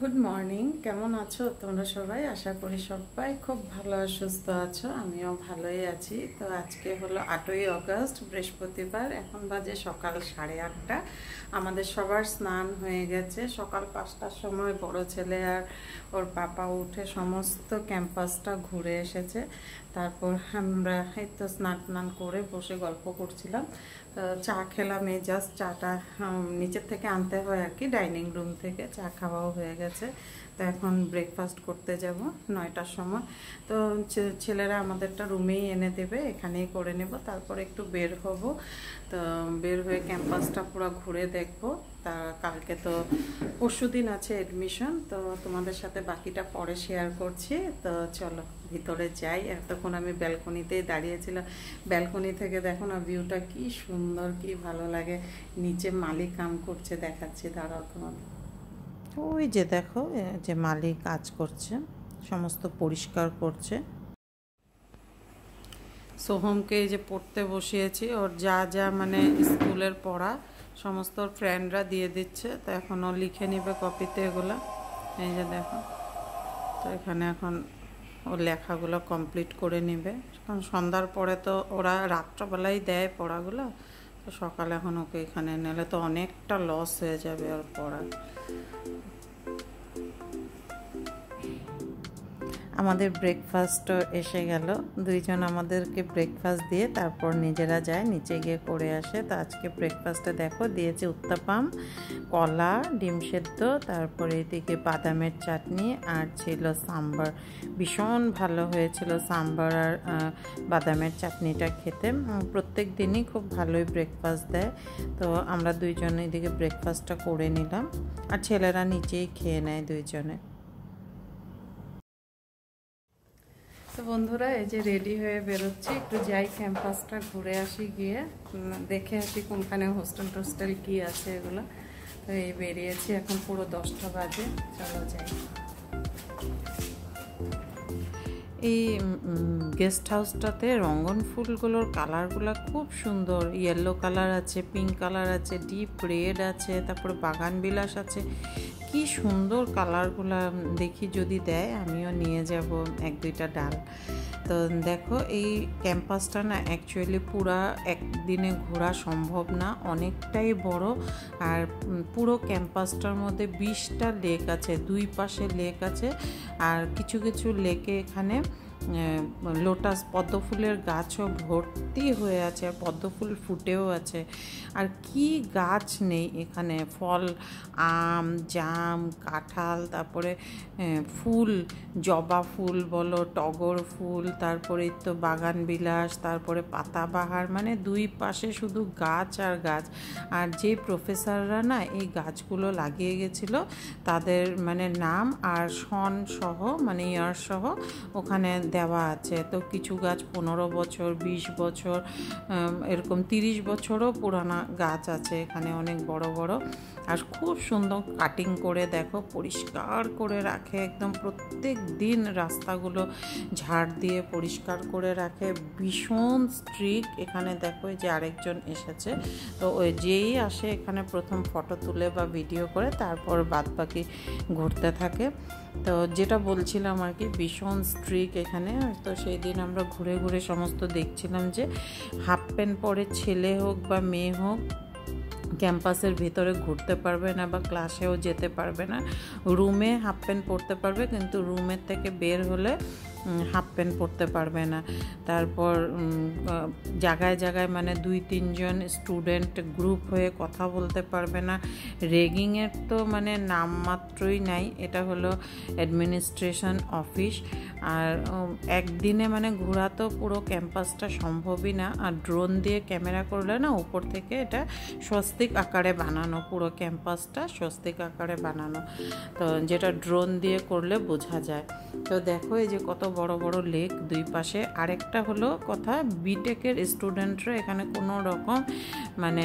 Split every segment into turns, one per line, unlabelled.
Good morning, কেমন আছো তোমরা সবাই? আশা করি সবাই খুব ভালো আর সুস্থ আছো। আমিও ভালোই আছি। তো আজকে হলো 8ই অগস্ট, বৃহস্পতিবার। এখন বাজে সকাল 8:30। আমাদের সবার স্নান হয়ে গেছে। সকাল 5টার সময় বড় ছেলে আর ওর পাপা উঠে সমস্ত ক্যাম্পাসটা ঘুরে এসেছে। তারপর আমরা এই তো স্নান করে বসে গল্প করছিলাম। তো চা খেলাম, এই জাস্ট চাটা নিচের থেকে আনতে হয় আর কি, ডাইনিং রুম থেকে। চা খাওয়াও হয়ে গেছে। তো এখন ব্রেকফাস্ট করতে যাব 9টার সময়। তো ছেলেরা আমাদেরটা রুমেই এনে দেবে, এখানেই করে নেব। তারপর একটু বের হব। তো বের হয়ে ক্যাম্পাসটা পুরো ঘুরে দেখব। তা কালকে তো পরশুদিন আছে এডমিশন, তো তোমাদের সাথে বাকিটা পরে শেয়ার করছি। তো চলো ভিতরে যাই। এতক্ষণ আমি ব্যালকনিতেই দাঁড়িয়েছিলাম। ব্যালকনি থেকে দেখো না ভিউটা কি সুন্দর, কি ভালো লাগে। নিচে মালিক কাম করছে, দেখাচ্ছি, দাঁড়াও তোমাদের। ওই যে দেখো, যে মালিক কাজ করছে, সমস্ত পরিষ্কার করছে। সোহমকে এই যে পড়তে বসিয়েছি, ওর যা যা মানে স্কুলের পড়া সমস্ত ওর ফ্রেন্ডরা দিয়ে দিচ্ছে। তো এখন ও লিখে নিবে কপিতে এগুলো। এই যে দেখো, তো এখানে এখন ও লেখাগুলো কমপ্লিট করে নেবে। কারণ সন্ধ্যার পরে তো ওরা রাত্রবেলাই দেয় পড়াগুলো। তো সকালে এখন ওকে এখানে নিলে তো অনেকটা লস হয়ে যাবে ওর পড়া। আমাদের ব্রেকফাস্টও এসে গেল। দুইজন আমাদেরকে ব্রেকফাস্ট দিয়ে তারপর নিজেরা যায়, নিচে গিয়ে করে আসে। তো আজকে ব্রেকফাস্টে দেখো দিয়েছে উত্তাপাম, কলা, ডিম সেদ্ধ, তারপরে এদিকে বাদামের চাটনি, আর ছিল সাম্বার। ভীষণ ভালো হয়েছিল সাম্বার আর বাদামের চাটনিটা খেতে। প্রত্যেক দিনই খুব ভালোই ব্রেকফাস্ট দেয়। তো আমরা দুইজন এদিকে ব্রেকফাস্টটা করে নিলাম, আর ছেলেরা নিচেই খেয়ে নেয় দুইজনে। তো বন্ধুরা, এই যে রেডি হয়ে বেরোচ্ছি, একটু যাই ক্যাম্পাসটা ঘুরে আসি, গিয়ে দেখে আসি কোনখানে হোস্টেল টোস্টেল কি আছে এগুলো। তো এই বেরিয়েছি, এখন পুরো 10টা বাজে। চলো যাই। এই গেস্ট হাউসটাতে রঙ্গন ফুলগুলোর কালারগুলো খুব সুন্দর। ইয়েলো কালার আছে, পিঙ্ক কালার আছে, ডিপ রেড আছে, তারপরে বাগান বিলাস আছে। কি সুন্দর কালারগুলো। দেখি যদি দেয় আমিও নিয়ে যাব 1-2টা ডাল। তো দেখো, এই ক্যাম্পাসটা না অ্যাকচুয়ালি পুরা একদিনে ঘোরা সম্ভব না, অনেকটাই বড়। আর পুরো ক্যাম্পাসটার মধ্যে 20টা লেক আছে, দুই পাশে লেক আছে। আর কিছু কিছু লেকে এখানে লোটাস পদ্মফুলের গাছও ভর্তি হয়ে আছে, আর পদ্মফুল ফুটেও আছে। আর কি গাছ নেই এখানে! ফল, আম, জাম, কাঁঠাল, তারপরে ফুল, জবা ফুল বলো, টগর ফুল, তারপরে তো বাগান বিলাস, তারপরে পাতাবাহার, মানে দুই পাশে শুধু গাছ আর গাছ। আর যে প্রফেসররা না এই গাছগুলো লাগিয়ে গেছিল, তাদের মানে নাম আর সন সহ, মানে ইয়ার সহ ওখানে দেওয়া আছে। তো কিছু গাছ 15 বছর, 20 বছর, এরকম 30 বছরও পুরানা গাছ আছে এখানে, অনেক বড় বড়। আর খুব সুন্দর কাটিং করে দেখো, পরিষ্কার করে রাখে একদম। প্রত্যেক দিন রাস্তাগুলো ঝাড় দিয়ে পরিষ্কার করে রাখে, ভীষণ স্ট্রিক্ট এখানে। দেখো যে আরেকজন এসেছে, তো ওই যেই আসে এখানে প্রথম ফটো তুলে বা ভিডিও করে, তারপর বাদবাকি ঘুরতে থাকে। তো যেটা বলছিলাম আর কি, ভীষণ স্ট্রিক্ট এখানে। তো সেই দিন আমরা ঘুরে ঘুরে সমস্ত দেখছিলাম যে হাফ প্যান্ট পরে ছেলে হোক বা মেয়ে হোক ক্যাম্পাসের ভিতরে ঘুরতে পারবে না বা ক্লাসেও যেতে পারবে না। রুমে হাফ প্যান্ট পরতে পারবে, কিন্তু রুমের থেকে বের হলে হাফ প্যান্ট পরতে পারবে না। তারপর জায়গায় জায়গায় মানে 2-3 জন স্টুডেন্ট গ্রুপ হয়ে কথা বলতে পারবে না। রেগিংয়ের তো মানে নামমাত্রই নাই। এটা হলো অ্যাডমিনিস্ট্রেশন অফিস। আর একদিনে মানে ঘোরা তো পুরো ক্যাম্পাসটা সম্ভবই না। আর ড্রোন দিয়ে ক্যামেরা করলে না উপর থেকে এটা স্বস্তিক আকারে বানানো, পুরো ক্যাম্পাসটা স্বস্তিক আকারে বানানো। তো যেটা ড্রোন দিয়ে করলে বোঝা যায়। তো দেখো এই যে কত বড় বড় লেক দুই পাশে। আরেকটা হলো কথা, বিটেকের স্টুডেন্টরা এখানে কোনো রকম মানে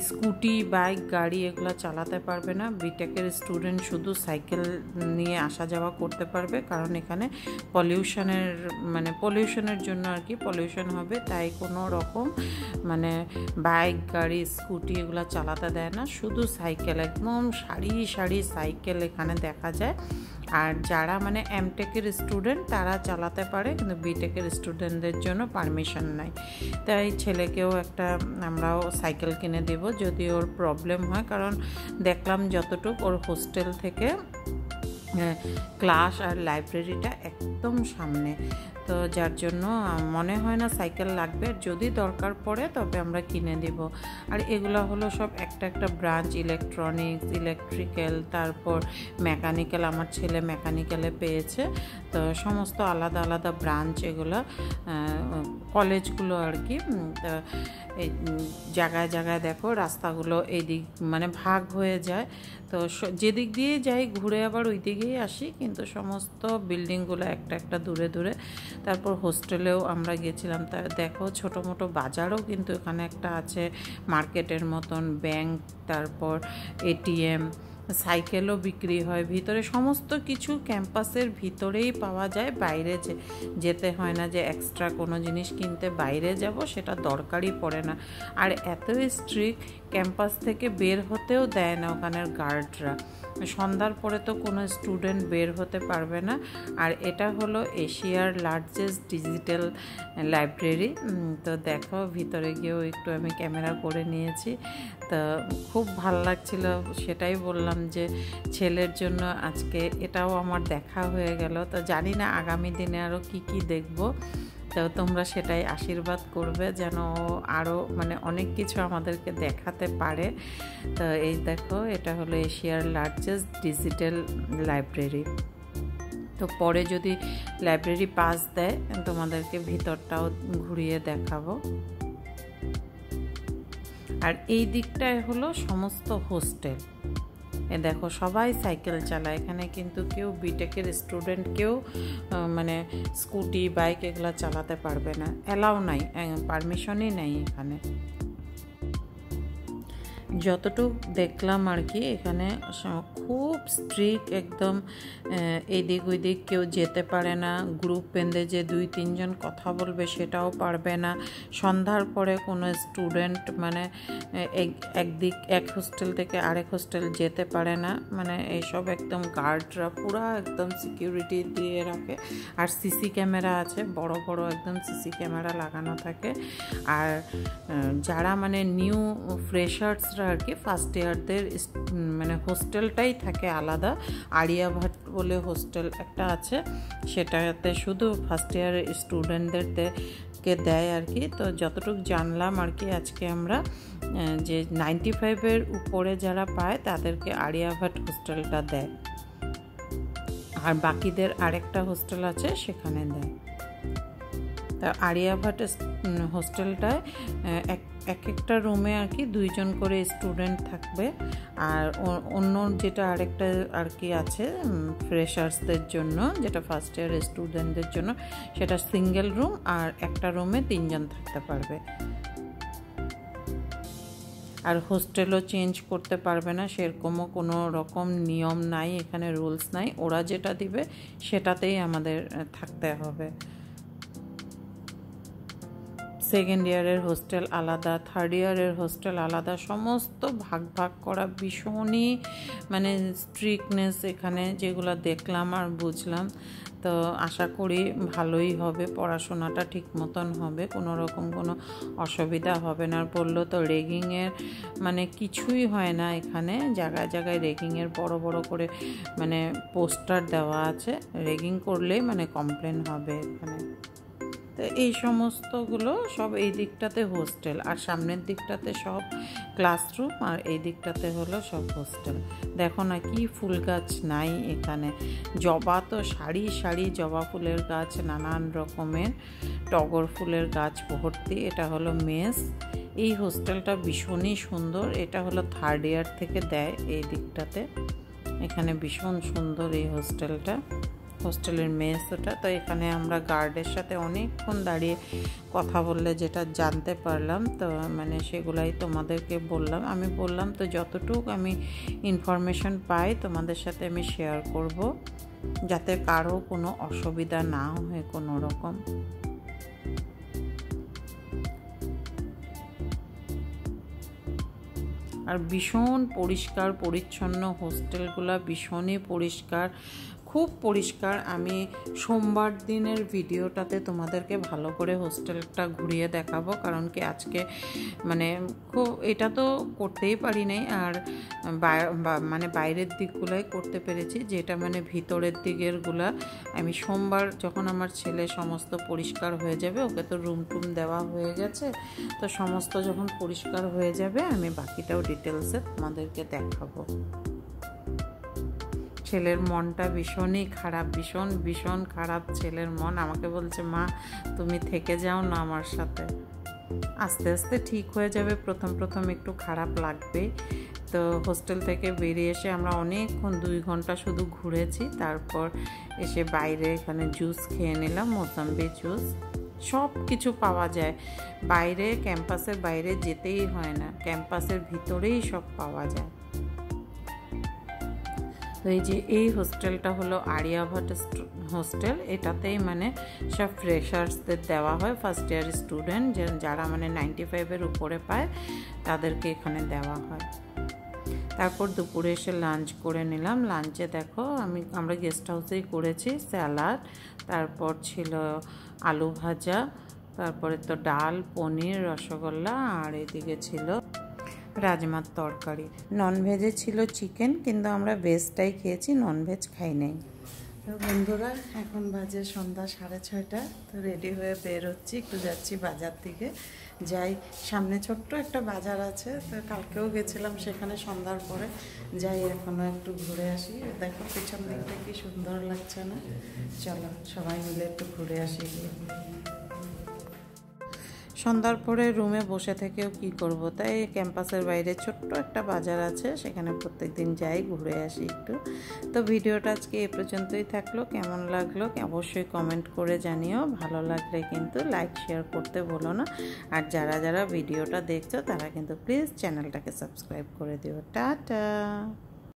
স্কুটি, বাইক, গাড়ি এগুলো চালাতে পারবে না। বিটেকের স্টুডেন্ট শুধু সাইকেল নিয়ে আসা যাওয়া করতে পারবে, কারণ এখানে পলিউশনের জন্য আর কি, পলিউশন হবে, তাই কোনো রকম মানে বাইক, গাড়ি, স্কুটি এগুলো চালাতে দেয় না, শুধু সাইকেল, একদম সারি সারি সাইকেল এখানে দেখা যায়। আর যারা মানে এমটেকের স্টুডেন্ট তারা চালাতে পারে, কিন্তু বিটেকের স্টুডেন্টদের জন্য পারমিশন নাই। তাই ছেলেকেও একটা আমরাও সাইকেল কিনে দেব যদি ওর প্রবলেম হয়, কারণ দেখলাম যতটুকু ওর হোস্টেল থেকে ক্লাস আর লাইব্রেরিটা একদম সামনে, তো যার জন্য মনে হয় না সাইকেল লাগবে। যদি দরকার পড়ে তবে আমরা কিনে দেব। আর এগুলো হলো সব একটা একটা ব্রাঞ্চ, ইলেকট্রনিক্স, ইলেকট্রিক্যাল, তারপর মেকানিক্যাল, আমার ছেলে মেকানিক্যালে পেয়েছে। তো সমস্ত আলাদা আলাদা ব্রাঞ্চ এগুলো, কলেজগুলো আর কি। এই জায়গায় জায়গায় দেখো রাস্তাগুলো এই দিক মানে ভাগ হয়ে যায়, তো যেদিক দিয়ে যাই ঘুরে আবার ওই দিকেই আসি, কিন্তু সমস্ত বিল্ডিংগুলো একটা একটা দূরে দূরে। তারপর হোস্টেলেও আমরা গেছিলাম, তা দেখো ছোটো মোটো বাজারও কিন্তু এখানে একটা আছে, মার্কেটের মতন, ব্যাংক, তারপর এটিএম, সাইকেলও বিক্রি হয় ভিতরে, সমস্ত কিছু ক্যাম্পাসের ভিতরেই পাওয়া যায়। বাইরে যেতে হয় না, যে এক্সট্রা কোনো জিনিস কিনতে বাইরে যাব সেটা দরকারই পড়ে না। আর এত স্ট্রিক্ট, ক্যাম্পাস থেকে বের হতেও দেয় না ওখানের গার্ডরা, সন্ধ্যার পরে তো কোনো স্টুডেন্ট বের হতে পারবে না। আর এটা হলো এশিয়ার লার্জেস্ট ডিজিটাল লাইব্রেরি। তো দেখো ভিতরে গিয়েও একটু আমি ক্যামেরা করে নিয়েছি, তো খুব ভাল লাগছিল, সেটাই বললাম যে ছেলের জন্য আজকে এটাও আমার দেখা হয়ে গেল। তো জানি না আগামী দিনে আরও কি কি দেখব, তো তোমরা সেটাই আশীর্বাদ করবে যেন আরও মানে অনেক কিছু আমাদেরকে দেখাতে পারে। তো এই দেখো এটা হলো এশিয়ার লার্জেস্ট ডিজিটাল লাইব্রেরি। তো পরে যদি লাইব্রেরি পাস দেয় তোমাদেরকে ভিতরটাও ঘুরিয়ে দেখাবো। আর এই দিকটায় হলো সমস্ত হোস্টেল। এ দেখো সবাই সাইকেল চালায় এখানে, কিন্তু কেউ বিটেকের স্টুডেন্ট কেউ মানে স্কুটি, বাইক এগুলো চালাতে পারবে না, অ্যালাউ নাই, পারমিশনই নেই এখানে। যতটুকু দেখলাম আর কি, এখানে খুব স্ট্রিক্ট একদম, এদিক ওই দিক কেউ যেতে পারে না, গ্রুপ বেঁধে যে 2-3 জন কথা বলবে সেটাও পারবে না। সন্ধ্যার পরে কোনো স্টুডেন্ট মানে এক হোস্টেল থেকে আরেক হোস্টেল যেতে পারে না, মানে এইসব একদম গার্ডরা পুরা একদম সিকিউরিটি দিয়ে রাখে। আর সিসি ক্যামেরা আছে, বড় বড় একদম সিসি ক্যামেরা লাগানো থাকে। আর যারা মানে নিউ ফ্রেশার্সরা আর কি, ফার্স্ট ইয়ারদের মানে হোস্টেলটাই থাকে আলাদা। আরিয়াভাট বলে হোস্টেল একটা আছে, সেটাতে শুধু ফার্স্ট ইয়ারের স্টুডেন্টদেরকে দেয় আর কি। তো যতটুকু জানলাম আর কি আজকে আমরা, যে 95-এর উপরে যারা পায় তাদেরকে আরিয়াভাট হোস্টেলটা দেয়, আর বাকিদের আরেকটা হোস্টেল আছে সেখানে দেয়। তা আরিয়াভাট হোস্টেলটায় এক একটা রুমে আর কি 2 জন করে স্টুডেন্ট থাকবে। আর অন্য যেটা আরেকটা আর কি আছে ফ্রেশার্সদের জন্য, যেটা ফার্স্ট ইয়ার স্টুডেন্টদের জন্য, সেটা সিঙ্গেল রুম, আর একটা রুমে 3 জন থাকতে পারবে। আর হোস্টেলও চেঞ্জ করতে পারবে না, সেরকমও কোনো রকম নিয়ম নাই এখানে, রুলস নাই, ওরা যেটা দিবে সেটাতেই আমাদের থাকতে হবে। সেকেন্ড ইয়ারের হোস্টেল আলাদা, থার্ড ইয়ারের হোস্টেল আলাদা, সমস্ত ভাগ ভাগ করা, ভীষণই মানে স্ট্রিক্টনেস এখানে, যেগুলো দেখলাম আর বুঝলাম। তো আশা করি ভালোই হবে, পড়াশোনাটা ঠিক মতন হবে, কোনো রকম কোনো অসুবিধা হবে না। বললো তো রেগিংয়ের মানে কিছুই হয় না এখানে, জায়গায় জায়গায় রেগিংয়ের বড় বড় করে মানে পোস্টার দেওয়া আছে, রেগিং করলেই মানে কমপ্লেন হবে এখানে। তো এই সমস্তগুলো সব এই দিকটাতে হোস্টেল, আর সামনের দিকটাতে সব ক্লাসরুম, আর এই দিকটাতে হলো সব হোস্টেল। দেখো না কি ফুল গাছ নাই এখানে, জবা তো সারি সারি জবা ফুলের গাছ, নানান রকমের টগর ফুলের গাছ ভর্তি। এটা হলো মেস। এই হোস্টেলটা ভীষণই সুন্দর, এটা হলো থার্ড ইয়ার থেকে দেয় এই দিকটাতে, এখানে ভীষণ সুন্দর এই হোস্টেলটা। হোস্টেলের মেস ওটা। তো এখানে আমরা গার্ডের সাথে অনেকক্ষণ দাঁড়িয়ে কথা বললে যেটা জানতে পারলাম, তো মানে সেগুলাই তোমাদেরকে বললাম। আমি বললাম তো যতটুকু আমি ইনফরমেশন পাই তোমাদের সাথে আমি শেয়ার করব, যাতে কারো কোনো অসুবিধা না হয় কোনো রকম। আর ভীষণ পরিষ্কার পরিচ্ছন্ন হোস্টেলগুলো, ভীষণই পরিষ্কার, খুব পরিষ্কার। আমি সোমবার দিনের ভিডিওটাতে তোমাদেরকে ভালো করে হোস্টেলটা ঘুরিয়ে দেখাবো, কারণ কি আজকে মানে খুব এটা তো করতেই পারি নাই। আর মানে বাইরের দিকগুলোই করতে পেরেছি, যেটা মানে ভিতরের দিকেরগুলা আমি সোমবার যখন আমার ছেলে সমস্ত পরিষ্কার হয়ে যাবে, ওকে তো রুম টুম দেওয়া হয়ে গেছে, তো সমস্ত যখন পরিষ্কার হয়ে যাবে আমি বাকিটাও ডিটেলসে তোমাদেরকে দেখাবো। ছেলের মনটা ভীষণই খারাপ, ভীষণ ভীষণ খারাপ ছেলের মন। আমাকে বলছে, মা তুমি থেকে যাও না আমার সাথে। আস্তে আস্তে ঠিক হয়ে যাবে, প্রথম প্রথম একটু খারাপ লাগবেই। তো হোস্টেল থেকে বেরিয়ে এসে আমরা অনেকক্ষণ 2 ঘন্টা শুধু ঘুরেছি। তারপর এসে বাইরে এখানে জুস খেয়ে নিলাম, মোসাম্বি জুস। সব কিছু পাওয়া যায় বাইরে, ক্যাম্পাসের বাইরে যেতেই হয় না, ক্যাম্পাসের ভিতরেই সব পাওয়া যায়। তো এই যে এই হোস্টেলটা হলো আরিয়াভাট হোস্টেল। এটাতেই মানে সব ফ্রেশার্সদের দেওয়া হয়, ফার্স্ট ইয়ার স্টুডেন্ট যারা মানে 95-এর উপরে পায় তাদেরকে এখানে দেওয়া হয়। তারপর দুপুরে এসে লাঞ্চ করে নিলাম। লাঞ্চে দেখো আমরা গেস্ট হাউসেই করেছি, স্যালাড, তারপর ছিল আলু ভাজা, তারপরে তো ডাল, পনির, রসগোল্লা, আর এদিকে ছিল রাজমার তরকারি। ননভেজে ছিল চিকেন, কিন্তু আমরা ভেজটাই খেয়েছি, ননভেজ খাই নাই। তো বন্ধুরা এখন বাজে সন্ধ্যা 6:30। তো রেডি হয়ে বের হচ্ছি, একটু যাচ্ছি বাজার দিকে। যাই, সামনে ছোট্ট একটা বাজার আছে, তো কালকেও গেছিলাম সেখানে সন্ধ্যার পরে। যাই এখনও একটু ঘুরে আসি। দেখো পিছন দিকটা কি সুন্দর লাগছে না? চলো সবাই মিলে একটু ঘুরে আসি। সন্ধ্যার পরে রুমে বসে থেকেও কি করব, তাই ক্যাম্পাসের বাইরে ছোট্ট একটা বাজার আছে, সেখানে প্রত্যেকদিন যাই, ঘুরে আসি একটু। তো ভিডিওটা আজকে এ পর্যন্তই থাকলো। কেমন লাগলো অবশ্যই কমেন্ট করে জানিও। ভালো লাগলে কিন্তু লাইক শেয়ার করতে ভুলো না। আর যারা যারা ভিডিওটা দেখছো তারা কিন্তু প্লিজ চ্যানেলটাকে সাবস্ক্রাইব করে দিও। টাটা।